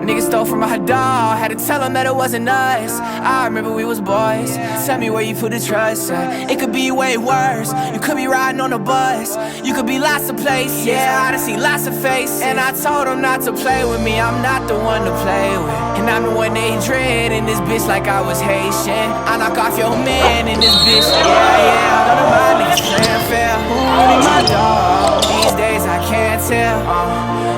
Niggas stole from my dog, had to tell them that it wasn't us. I remember we was boys. Tell me where you put the trust at. It could be way worse. You could be riding on a bus. You could be lots of places. Yeah, I done seen lots of faces. And I told them not to play with me. I'm not the one to play with. And I'm the one they dread in this bitch like I was Haitian. I knock off your man in this bitch. Yeah. None of my niggas playing fair. Who really my dog? These days I can't tell.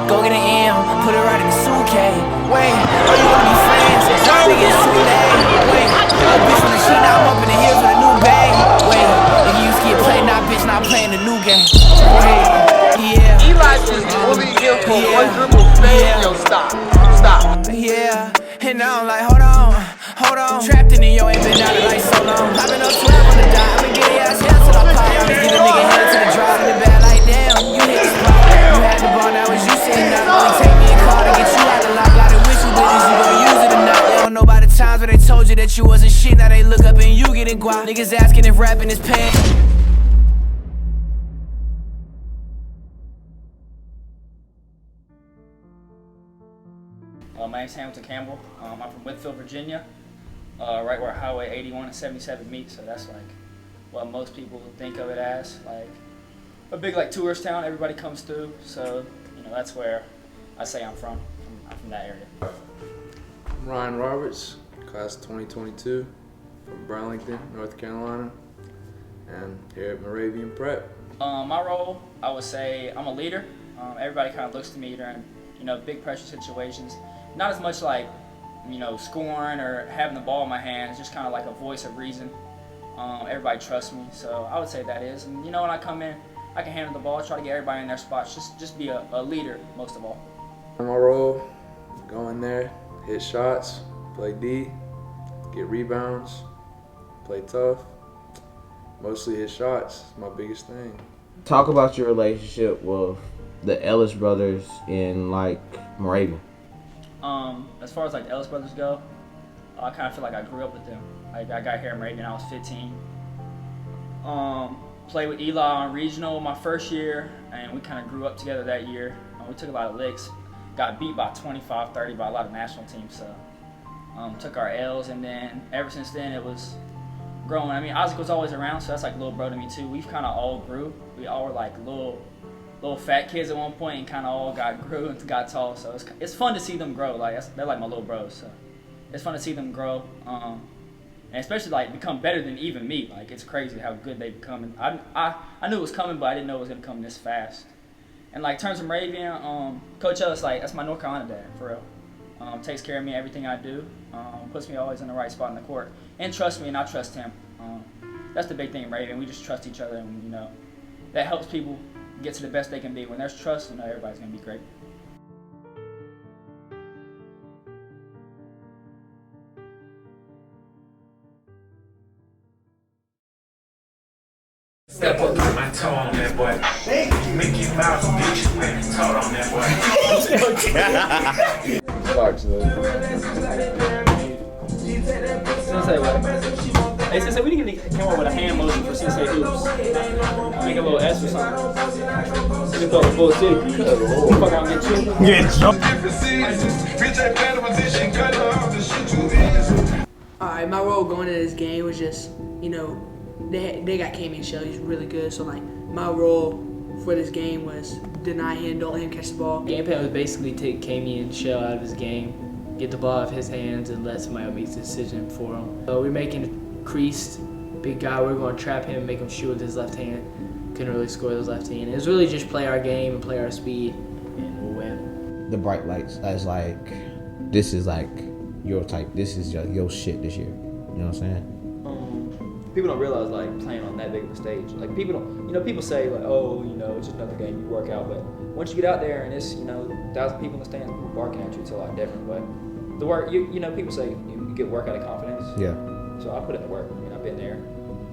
Go get an M, put it right in the suitcase. Wait, oh, you wanna be friends? Nah, nigga, it's too late. Wait, a bitch from the sheet, now I'm up in the hills with a new bag. Wait, nigga used to get played, now bitch, now I'm playing the new game. Wait, yeah. Eli's just bullying him for one dribble. Yo, stop. Yeah, and now I'm like, hold on. Trapped in the yo, ain't been out of life so long. Popping up 12 on the dot, I'ma get your ass hell till I pop. I'ma give a nigga hell to the drop in the bad like damn. You hit the spot, you had the ball, now it's you sitting up. Only take me a call to get you out the lock. Got it with you, bitches, you gon' use it or not. They don't know about the times where they told you that you wasn't shit. Now they look up and you getting guap. Niggas asking if rapping is paying. My name's Hamilton Campbell. I'm from Whitfield, Virginia, right where Highway 81 and 77 meet. So that's like what most people think of it as, like a big like tourist town. Everybody comes through. So that's where I say I'm from. I'm from that area. I'm Ryan Roberts, class 2022, from Burlington, North Carolina, and here at Moravian Prep. My role, I would say I'm a leader. Everybody kind of looks to me during big pressure situations. Not as much like, scoring or having the ball in my hands, just kind of like a voice of reason. Everybody trusts me, so I would say that is. And when I come in, I can handle the ball, try to get everybody in their spots, just be a leader most of all. My role, go in there, hit shots, play D, get rebounds, play tough, mostly hit shots. It's my biggest thing. Talk about your relationship with the Ellis brothers in Moravian. As far as the Ellis brothers go, I kind of feel like I grew up with them. I got here in Moravian when I was 15. Played with Eli on regional my first year, and we kind of grew up together that year. We took a lot of licks, got beat by 25, 30 by a lot of national teams, so took our L's, and then ever since then it was growing. I mean, Isaac was always around, so that's like little bro to me too. We've kind of all grew. We all were like little fat kids at one point and kind of all grew and got tall, so it's fun to see them grow. They're like my little bros, so it's fun to see them grow, and especially become better than even me. It's crazy how good they become. And I knew it was coming, but I didn't know it was gonna come this fast. And in terms of Moravian, Coach Ellis, that's my North Carolina dad for real. Takes care of me everything I do, puts me always in the right spot in the court, and trusts me and I trust him. That's the big thing in Moravian. We just trust each other, and that helps people get to the best they can be. When there's trust, everybody's gonna be great. Step up, put my toe on that boy. Mickey Mouse bitch, man, toe on that boy. Sensei, what? Hey, Sensei, we need to come up with a hand motion for Sensei hoops. Make a little S or something. You call it full city. Fuck, I'll get you. Alright, my role going into this game was just, they got Kami and Shell. He's really good. So my role for this game was deny him, don't let him catch the ball. Game plan was basically take Kami and Shell out of his game, get the ball out of his hands, and let somebody else make the decision for him. So we're making a creased big guy. We're going to trap him, make him shoot with his left hand. Couldn't really score with his left hand. It was really just play our game and play our speed, and we'll win. The bright lights as this is your type. This is your shit this year. You know what I'm saying? People don't realize playing on that big of a stage. People don't, people say oh, it's just another game, you work out. But once you get out there and it's 1,000 people in the stands, people barking at you, it's a lot different. But the work, people say you get work out of confidence. Yeah. So I put in the work. I've been there.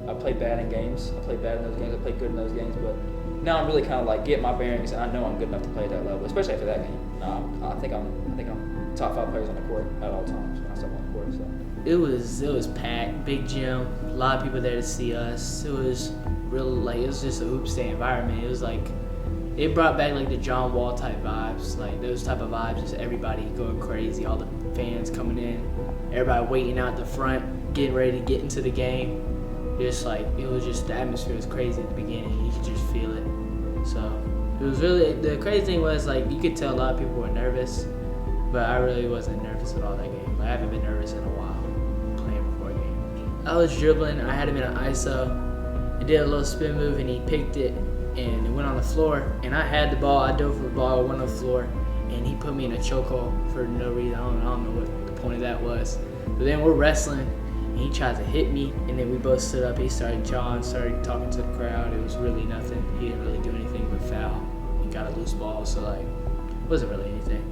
I played bad in games. I played bad in those games. I played good in those games. But now I'm really kind of getting my bearings, and I know I'm good enough to play at that level, especially after that game. I think I'm top 5 players on the court at all times when I step on the court. So. It was packed, big gym, a lot of people there to see us. It was real it was just a hoops day environment. It was it brought back like the John Wall type vibes, like those type of vibes, just everybody going crazy, all the fans coming in, everybody waiting out the front, getting ready to get into the game. Just like, it was just, the atmosphere was crazy at the beginning, you could just feel it. So it was really, the crazy thing was like, you could tell a lot of people were nervous, but I really wasn't nervous at all that game. I haven't been nervous in a while playing before a game. I was dribbling, I had him in an ISO, I did a little spin move and he picked it and it went on the floor, and I had the ball, I dove for the ball, it went on the floor, and he put me in a chokehold for no reason. I don't know what the point of that was. But then we're wrestling, and he tried to hit me, and then we both stood up. He started jawing, started talking to the crowd. It was really nothing. He didn't really do anything but foul. He got a loose ball, so like, it wasn't really anything.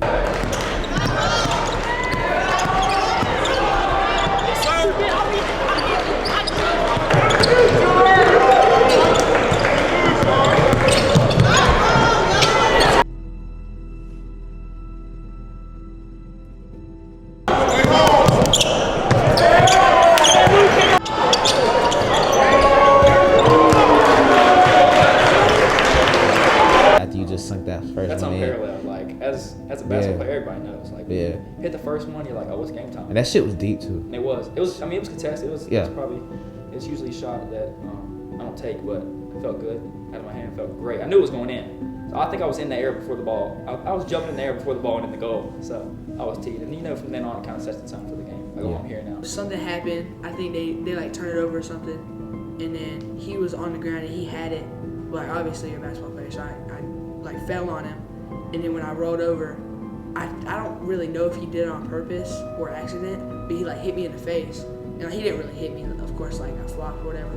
That's unparalleled. Like as a basketball player, everybody knows. Like hit the first one, you're like, oh, it's game time. And that shit was deep too. And it was. I mean, it was contested. It was probably. It's usually a shot that I don't take, but it felt good. Out of my hand, felt great. I knew it was going in. So I think I was in the air before the ball. I was jumping in the air before the ball went in the goal. So I was teed, and from then on, it kind of sets the tone for the game. Like, I'm here now. Something happened. I think they like turned it over or something, and then he was on the ground and he had it. Like, obviously you're a basketball player, so I like fell on him, and then when I rolled over, I don't really know if he did it on purpose or accident, but he like hit me in the face, and like, he didn't really hit me, of course, like I flopped or whatever.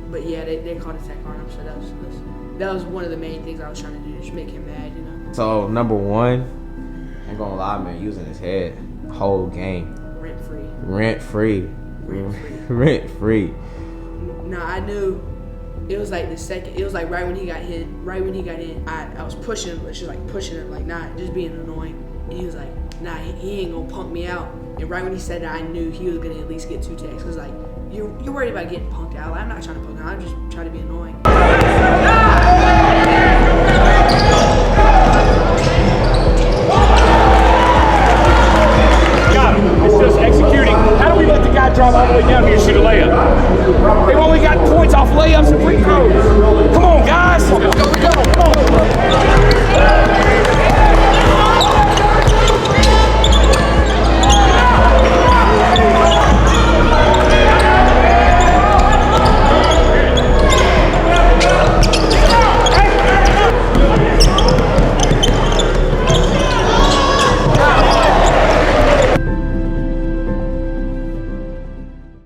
But yeah, they called a tech on him, so that was one of the main things I was trying to do, just make him mad, you know. So number one, I'm gonna lie, man, using his head whole game. Rent free. No, I knew. It was like the second. It was like right when he got hit. Right when he got in, I was pushing him, but just like pushing him, like not just being annoying. And he was like, "Nah, he ain't gonna punk me out." And right when he said that, I knew he was gonna at least get 2 techs. Cause like you're worried about getting punked out. Like, I'm not trying to punk out. I'm just trying to be annoying. It's just executing. How do we let the guy drop all the way down here and shoot a layup? They've only got points off layups and free throws. Come on, guys. Let's go. Come on.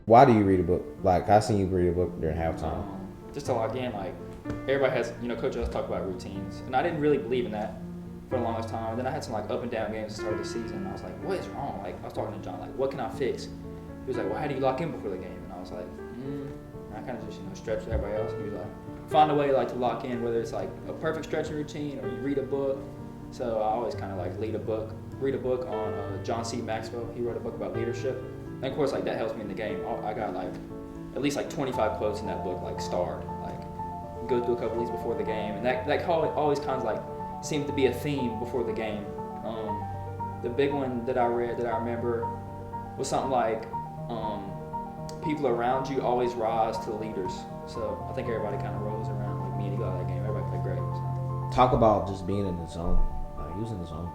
Why do you read a book? Like, I seen you read a book during halftime. Just to log in, like, everybody has, Coach us talk about routines. And I didn't really believe in that for the longest time. And then I had some, like, up and down games at the start of the season. And I was like, what is wrong? Like, I was talking to John, like, what can I fix? He was like, well, how do you lock in before the game? And I was like, And I kind of just, stretched with everybody else. And he was like, find a way, like, to lock in, whether it's, like, a perfect stretching routine or you read a book. So I always kind of, like, read a book on John C. Maxwell. He wrote a book about leadership. And of course, like, that helps me in the game. I got like at least like 25 quotes in that book, like starred. Like, go through a couple of these before the game, and that always kind of like seemed to be a theme before the game. The big one that I read that I remember was something like, people around you always rise to the leaders. So I think everybody kind of rose around like me and he got that game. Everybody played great. So. Talk about just being in the zone, like using the zone.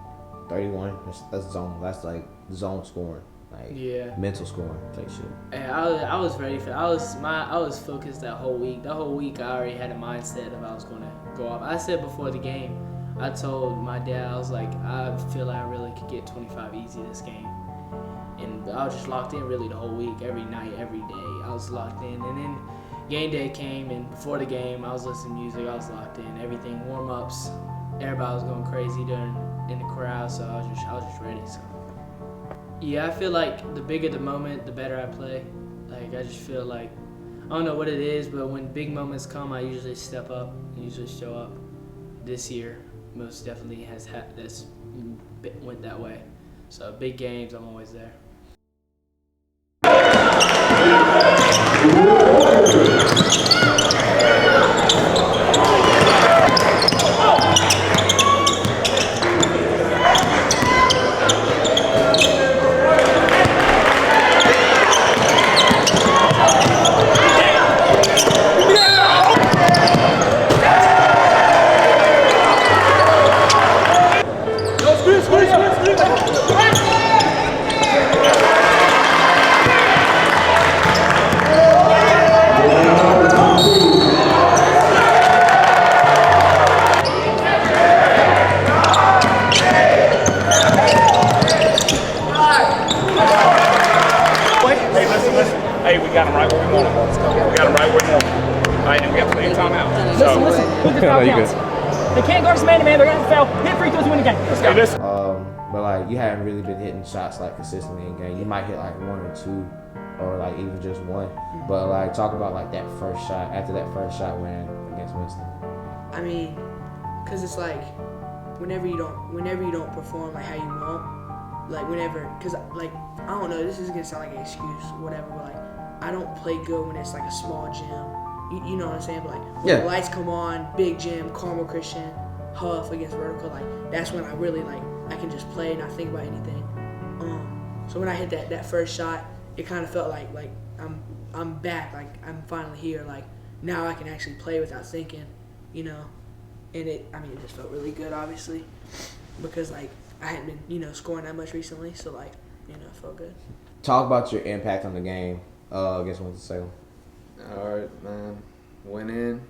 31, that's zone. That's like zone scoring. Like mental scoring type shit. And I was ready for. I was focused that whole week. That whole week, I already had a mindset of I was gonna go off. I said before the game, I told my dad, I was like, I feel like I really could get 25 easy this game. And I was just locked in really the whole week, every night, every day. I was locked in. And then game day came, and before the game, I was listening to music. I was locked in. Everything, warm ups, everybody was going crazy in the crowd. So I was just ready. So. Yeah, I feel like the bigger the moment, the better I play. Like, I just feel like, I don't know what it is, but when big moments come, I usually step up, usually show up. This year, most definitely that's went that way. So big games, I'm always there. Who just foul counts? They can't guard us man-to-man. They're going to have to foul. Hit free throws, win the game. Let's go. But like you haven't really been hitting shots like consistently in game. You might hit like 1 or 2, or like even just 1. But like talk about like that first shot. After that first shot win against Winston. I mean, cause it's like whenever you don't perform like how you want, like cause like I don't know, this is gonna sound like an excuse or whatever, but like I don't play good when it's like a small gym. You know what I'm saying? But like when the lights come on, big gym, Carmel Christian, Huff against Vertical, like that's when I really like I can just play and not think about anything. So when I hit that first shot, it kind of felt like I'm back, like I'm finally here, like now I can actually play without thinking, you know. And it just felt really good, obviously, because like I hadn't been, you know, scoring that much recently, so like, you know, it felt good. Talk about your impact on the game against Winston-Salem. All right, man. Went in,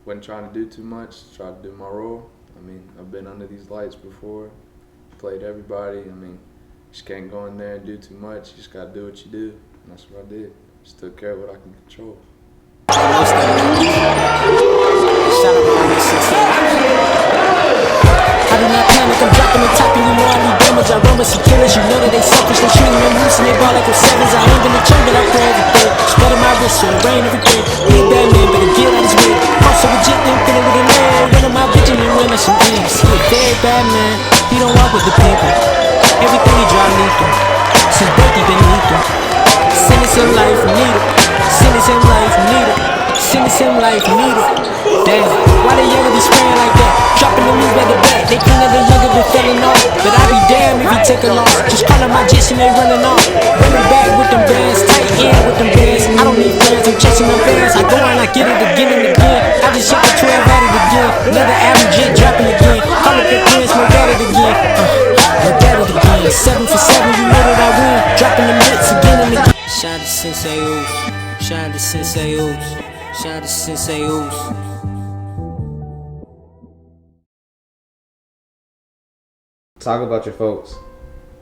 wasn't trying to do too much, tried to do my role. I mean, I've been under these lights before, played everybody. I mean, just can't go in there and do too much. You just got to do what you do, and that's what I did. Just took care of what I can control. I do not panic, I'm dropping the top and you know I leave damage. I run with some killers, you know that they selfish. They shooting them loose and they ball like I'm sevens. I ain't gonna choke, but I pray every day. Spread on my wrist so it rain every day. He a bad man, better get out his way. Also legit, then feeling with a man. One of my vigilant women, some M's. He a very bad man, he don't walk with the people. Everything he drive lethal. Since birth he been lethal. Sentence in life, need it. Sentence in life, need it. Sentence in life, need it. Damn, why they younger be spraying like that? Dropping the move by the back. They think that the younger been filling off, but I be damn if he take a loss. Just calling my jits and they running off. Running back with them bands, tight end with them bands. I don't need friends, I'm chasing them bands. I go and I get it again and again. I just hit the 12 at it again. Another average jet dropping again. Call up your friends, look at it again. Look at it again. 7 for 7, you know that I win. Dropping the hits again and again. Shout out to Sensei Oops. Shout out to Sensei Oops. Shout out to Sensei Oops. Talk about your folks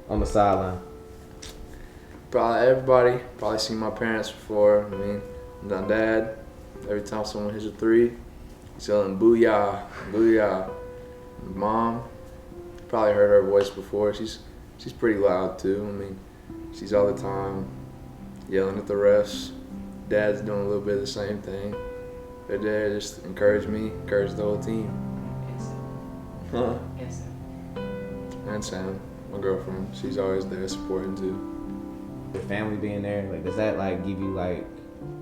on the sideline. Probably everybody. Probably seen my parents before. I mean, my dad. Every time someone hits a 3, he's yelling "Booyah, booyah." Mom. Probably heard her voice before. She's pretty loud too. I mean, she's all the time yelling at the refs. Dad's doing a little bit of the same thing. They're there just encourage me, encourage the whole team. Huh? And Sam, my girlfriend, she's always there supporting too. Your family being there, like, does that like give you like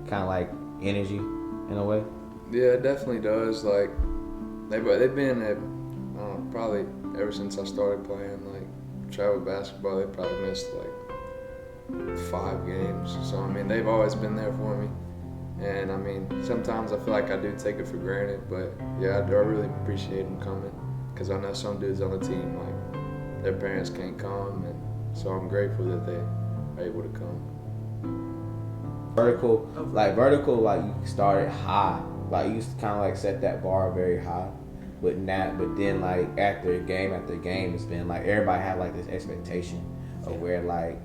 kind of like energy in a way? Yeah, it definitely does. Like they've been at probably ever since I started playing like travel basketball. They probably missed like 5 games. So I mean, they've always been there for me. And I mean, sometimes I feel like I do take it for granted, but yeah, I really appreciate them coming because I know some dudes on the team like their parents can't come, and so I'm grateful that they are able to come. Vertical, like you started high, like you used to kind of like set that bar very high, but then like after game, it's been like everybody had like this expectation of where like,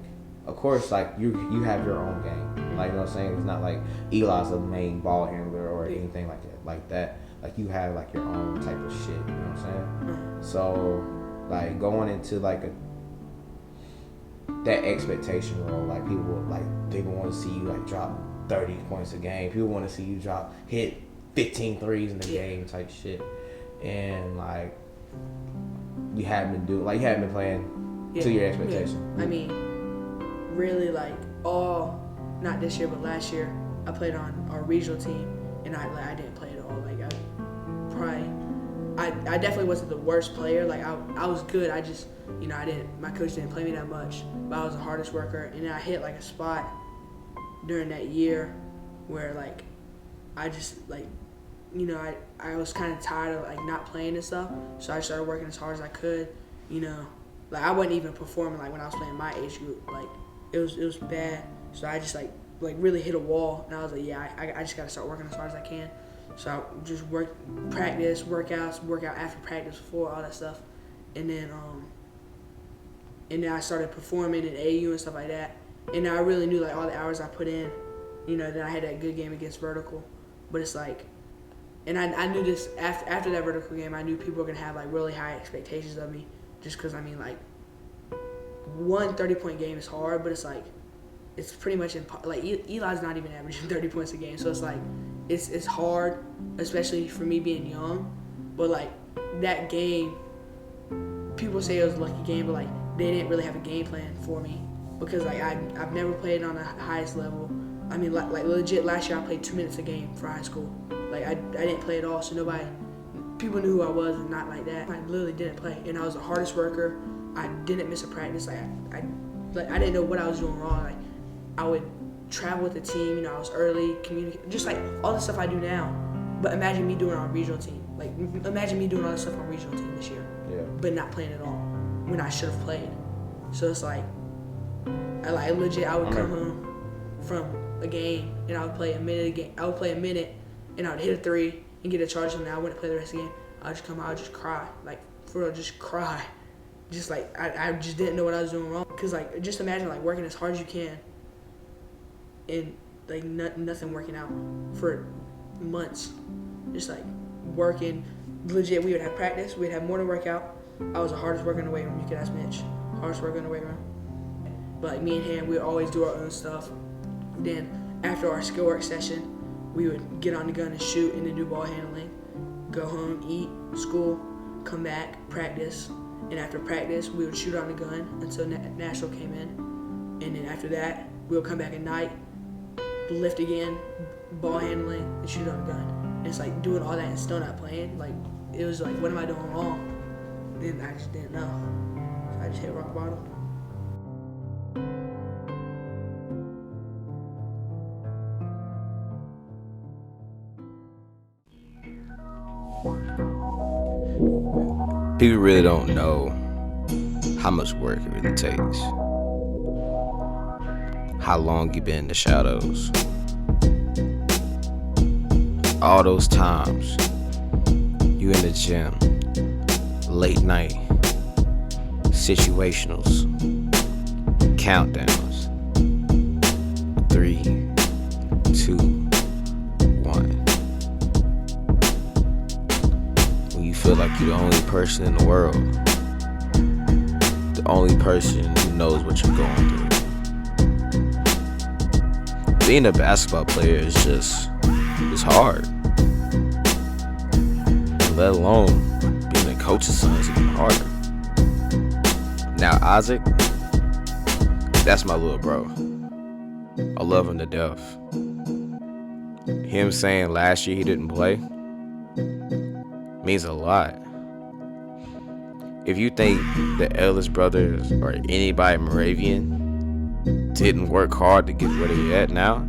of course like you have your own game, like you know what I'm saying. It's not like Eli's the main ball handler or anything like that. Like you have like your own type of shit, you know what I'm saying? So like going into like that expectation role, like people want to see you like drop 30 points a game. People want to see you hit 15 threes in the game type shit. And like you haven't been playing to your expectation. Yeah. I mean, really like not this year but last year I played on our regional team and I didn't play at all. Like I definitely wasn't the worst player. Like I was good. I just, you know, my coach didn't play me that much, but I was the hardest worker. And then I hit like a spot during that year where like I just like, you know, I was kind of tired of like not playing and stuff. So I started working as hard as I could, you know. Like I wasn't even performing like when I was playing my age group. Like it was bad. So I just like really hit a wall, and I was like, yeah, I just gotta start working as hard as I can. So I just work out after practice, before, all that stuff. And then I started performing in AU and stuff like that. And I really knew like all the hours I put in, you know, then I had that good game against Vertical. But it's like, And I knew this after that vertical game. I knew people were gonna have like really high expectations of me, just because I mean like one 30-point game is hard, but it's like it's pretty much like Eli's not even averaging 30 points a game, so it's like it's hard, especially for me being young. But like that game, people say it was a lucky game, but like they didn't really have a game plan for me because like I've never played on the highest level. I mean like legit last year I played 2 minutes a game for high school. Like I didn't play at all, so people knew who I was and not like that. I literally didn't play, and I was the hardest worker. I didn't miss a practice. Like I didn't know what I was doing wrong. Like I would travel with the team. You know, I was early, communicate, just like all the stuff I do now. But imagine me doing it on a regional team. Like imagine me doing all this stuff on a regional team this year, but not playing at all when I should have played. So it's like I would come home from a game and I would play a minute. I would play a minute and I would hit a 3 and get a charge, and I wouldn't play the rest of the game. I would just come out, I would just cry, like for real, just cry. Just like I just didn't know what I was doing wrong. Cause like just imagine like working as hard as you can, and like nothing working out for months. Just like working, legit. We would have practice, we'd have morning workout. I was the hardest worker in the weight room. You could ask Mitch, hardest worker in the weight room. But like me and him, we would always do our own stuff. Then after our skill work session, we would get on the gun and shoot and then do ball handling. Go home, eat, school, come back, practice. And after practice, we would shoot on the gun until National came in. And then after that, we would come back at night, lift again, ball handling, and shoot on the gun. And it's like doing all that and still not playing. Like, it was like, what am I doing wrong? And I just didn't know. So I just hit rock bottom. People really don't know how much work it really takes. How long you been in the shadows. All those times you in the gym, late night, situationals, countdowns. 3, 2, 1. You feel like you're the only person in the world, the only person who knows what you're going through. Being a basketball player is it's hard. And let alone being a coach's son is even harder. Now Isaac, that's my little bro. I love him to death. Him saying last year he didn't play means a lot. If you think the Ellis brothers or anybody Moravian didn't work hard to get where they're at now,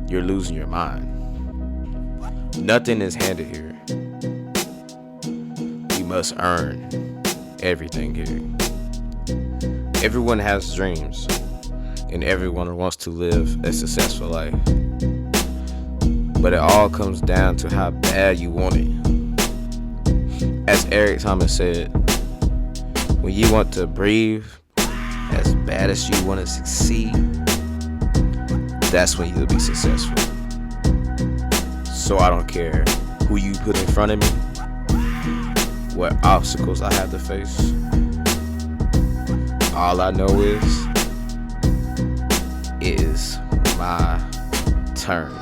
you're losing your mind. Nothing is handed here. You must earn everything here. Everyone has dreams, and everyone wants to live a successful life. But it all comes down to how bad you want it. As Eric Thomas said, when you want to breathe as bad as you want to succeed, that's when you'll be successful. So I don't care who you put in front of me, what obstacles I have to face. All I know is my turn.